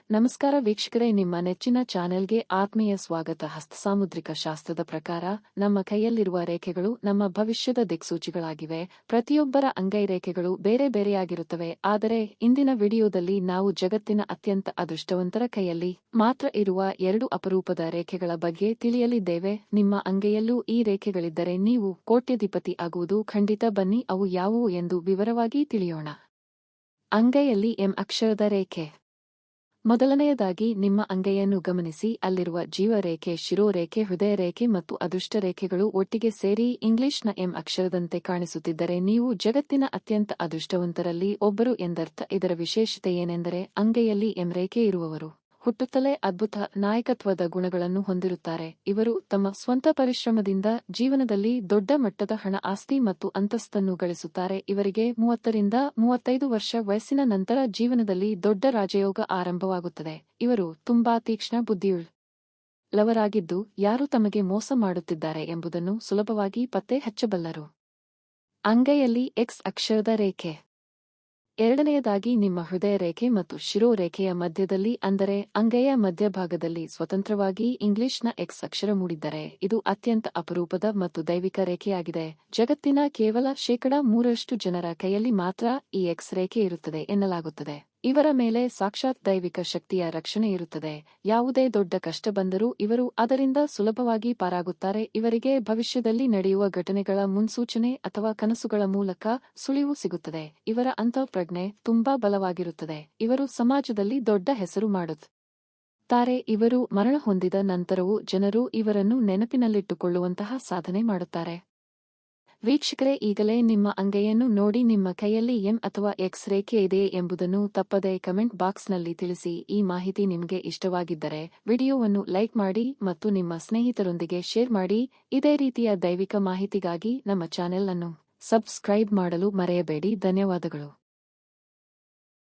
ನಮಸ್ಕಾರ ವೀಕ್ಷಕರೇ, ನಿಮ್ಮ ನೆಚ್ಚಿನ ಚಾನೆಲ್ಗೆ ಆತ್ಮೀಯ ಸ್ವಾಗತ. ಹಸ್ತಸಾಮುದ್ರಿಕ ಶಾಸ್ತ್ರದ ಪ್ರಕಾರ ನಮ್ಮ ಕೈಯಲ್ಲಿರುವ ರೇಖೆಗಳು ನಮ್ಮ ಭವಿಷ್ಯದ ದಿಕ್ಸೂಚಿಗಳಾಗಿವೆ. ಪ್ರತಿಯೊಬ್ಬರ ಅಂಗೈ ರೇಖೆಗಳು ಬೇರೆ ಬೇರೆಯಾಗಿರುತ್ತವೆ. ಆದರೆ ಇಂದಿನ ವಿಡಿಯೋದಲ್ಲಿ ನಾವು ಜಗತ್ತಿನ ಅತ್ಯಂತ ಅದೃಷ್ಟವಂತರ ಕೈಯಲ್ಲಿ ಮಾತ್ರ ಇರುವ 2 ಅಪರೂಪದ ರೇಖೆಗಳ ಬಗ್ಗೆ ತಿಳಿಯಲಿದ್ದೇವೆ. ನಿಮ್ಮ ಅಂಗೈಯಲ್ಲೂ ಈ ರೇಖೆಗಳಿದ್ದರೆ ನೀವು ಕೋಟ್ಯಧಿಪತಿ ಆಗುವುದು ಖಂಡಿತ. ಬನ್ನಿ ಅವು ಯಾವುವು ಎಂದು ವಿವರವಾಗಿ ತಿಳಿಯೋಣ. ಅಂಗೈಯಲ್ಲಿ ಎಂ ಅಕ್ಷರದ ರೇಖೆ. ಮೊದಲನೆಯದಾಗಿ ನಿಮ್ಮ ಅಂಗೈಯನ್ನು ಗಮನಿಸಿ. ಅಲ್ಲಿರುವ ಜೀವರೇಖೆ, ಶಿರೋರೇಖೆ, ಹೃದಯ ರೇಖೆ ಮತ್ತು ಅದೃಷ್ಟ ರೇಖೆಗಳು ಒಟ್ಟಿಗೆ ಸೇರಿ ಇಂಗ್ಲಿಷ್ನ ಎಂ ಅಕ್ಷರದಂತೆ ಕಾಣಿಸುತ್ತಿದ್ದರೆ ನೀವು ಜಗತ್ತಿನ ಅತ್ಯಂತ ಅದೃಷ್ಟವಂತರಲ್ಲಿ ಒಬ್ಬರು ಎಂದರ್ಥ. ಇದರ ವಿಶೇಷತೆ ಏನೆಂದರೆ ಅಂಗೈಯಲ್ಲಿ ಎಂ ರೇಖೆ ಇರುವವರು ಹುಟ್ಟುತ್ತಲೇ ಅದ್ಭುತ ನಾಯಕತ್ವದ ಗುಣಗಳನ್ನು ಹೊಂದಿರುತ್ತಾರೆ. ಇವರು ತಮ್ಮ ಸ್ವಂತ ಪರಿಶ್ರಮದಿಂದ ಜೀವನದಲ್ಲಿ ದೊಡ್ಡ ಮಟ್ಟದ ಹಣ, ಆಸ್ತಿ ಮತ್ತು ಅಂತಸ್ತನ್ನು ಗಳಿಸುತ್ತಾರೆ. ಇವರಿಗೆ 30 ರಿಂದ 35 ವರ್ಷ ವಯಸ್ಸಿನ ನಂತರ ಜೀವನದಲ್ಲಿ ದೊಡ್ಡ ರಾಜಯೋಗ ಆರಂಭವಾಗುತ್ತದೆ. ಇವರು ತುಂಬಾ ತೀಕ್ಷ್ಣ ಬುದ್ಧಿಯುಳ್ಳವರಾಗಿದ್ದು ಯಾರು ತಮಗೆ ಮೋಸ ಮಾಡುತ್ತಿದ್ದಾರೆ ಎಂಬುದನ್ನು ಸುಲಭವಾಗಿ ಪತ್ತೆ ಹಚ್ಚಬಲ್ಲರು. ಅಂಗೈಯಲ್ಲಿ ಎಕ್ಸ್ ಅಕ್ಷರದ ರೇಖೆ. ಎರಡನೆಯದಾಗಿ ನಿಮ್ಮ ಹೃದಯ ರೇಖೆ ಮತ್ತು ಶಿರೋರೇಖೆಯ ಮಧ್ಯದಲ್ಲಿ, ಅಂದರೆ ಅಂಗೈಯ ಮಧ್ಯಭಾಗದಲ್ಲಿ ಸ್ವತಂತ್ರವಾಗಿ ಇಂಗ್ಲಿಷ್ನ ಎಕ್ಸ್ ಅಕ್ಷರ ಮೂಡಿದ್ದರೆ ಇದು ಅತ್ಯಂತ ಅಪರೂಪದ ಮತ್ತು ದೈವಿಕ ರೇಖೆಯಾಗಿದೆ. ಜಗತ್ತಿನ ಕೇವಲ 3% ಜನರ ಕೈಯಲ್ಲಿ ಮಾತ್ರ ಈ ಎಕ್ಸ್ ರೇಖೆ ಇರುತ್ತದೆ ಎನ್ನಲಾಗುತ್ತದೆ. ಇವರ ಮೇಲೆ ಸಾಕ್ಷಾತ್ ದೈವಿಕ ಶಕ್ತಿಯ ರಕ್ಷಣೆ ಇರುತ್ತದೆ. ಯಾವುದೇ ದೊಡ್ಡ ಕಷ್ಟ ಬಂದರೂ ಇವರು ಅದರಿಂದ ಸುಲಭವಾಗಿ ಪಾರಾಗುತ್ತಾರೆ. ಇವರಿಗೆ ಭವಿಷ್ಯದಲ್ಲಿ ನಡೆಯುವ ಘಟನೆಗಳ ಮುನ್ಸೂಚನೆ ಅಥವಾ ಕನಸುಗಳ ಮೂಲಕ ಸುಳಿವು ಸಿಗುತ್ತದೆ. ಇವರ ಅಂತಃಪ್ರಜ್ಞೆ ತುಂಬಾ ಬಲವಾಗಿರುತ್ತದೆ. ಇವರು ಸಮಾಜದಲ್ಲಿ ದೊಡ್ಡ ಹೆಸರು ಮಾಡುತ್ತಾರೆ. ಇವರು ಮರಣ ಹೊಂದಿದ ನಂತರವೂ ಜನರು ಇವರನ್ನು ನೆನಪಿನಲ್ಲಿಟ್ಟುಕೊಳ್ಳುವಂತಹ ಸಾಧನೆ ಮಾಡುತ್ತಾರೆ. ವೀಕ್ಷಕರೇ, ಈಗಲೇ ನಿಮ್ಮ ಅಂಗೈಯನ್ನು ನೋಡಿ ನಿಮ್ಮ ಕೈಯಲ್ಲಿ ಎಂ ಅಥವಾ ಎಕ್ಸ್ ರೇಖೆ ಇದೆಯೇ ಎಂಬುದನ್ನು ತಪ್ಪದೇ ಕಮೆಂಟ್ ಬಾಕ್ಸ್ನಲ್ಲಿ ತಿಳಿಸಿ. ಈ ಮಾಹಿತಿ ನಿಮಗೆ ಇಷ್ಟವಾಗಿದ್ದರೆ ವಿಡಿಯೋವನ್ನು ಲೈಕ್ ಮಾಡಿ ಮತ್ತು ನಿಮ್ಮ ಸ್ನೇಹಿತರೊಂದಿಗೆ ಶೇರ್ ಮಾಡಿ. ಇದೇ ರೀತಿಯ ದೈವಿಕ ಮಾಹಿತಿಗಾಗಿ ನಮ್ಮ ಚಾನೆಲ್ ಅನ್ನು ಸಬ್ಸ್ಕ್ರೈಬ್ ಮಾಡಲು ಮರೆಯಬೇಡಿ. ಧನ್ಯವಾದಗಳು.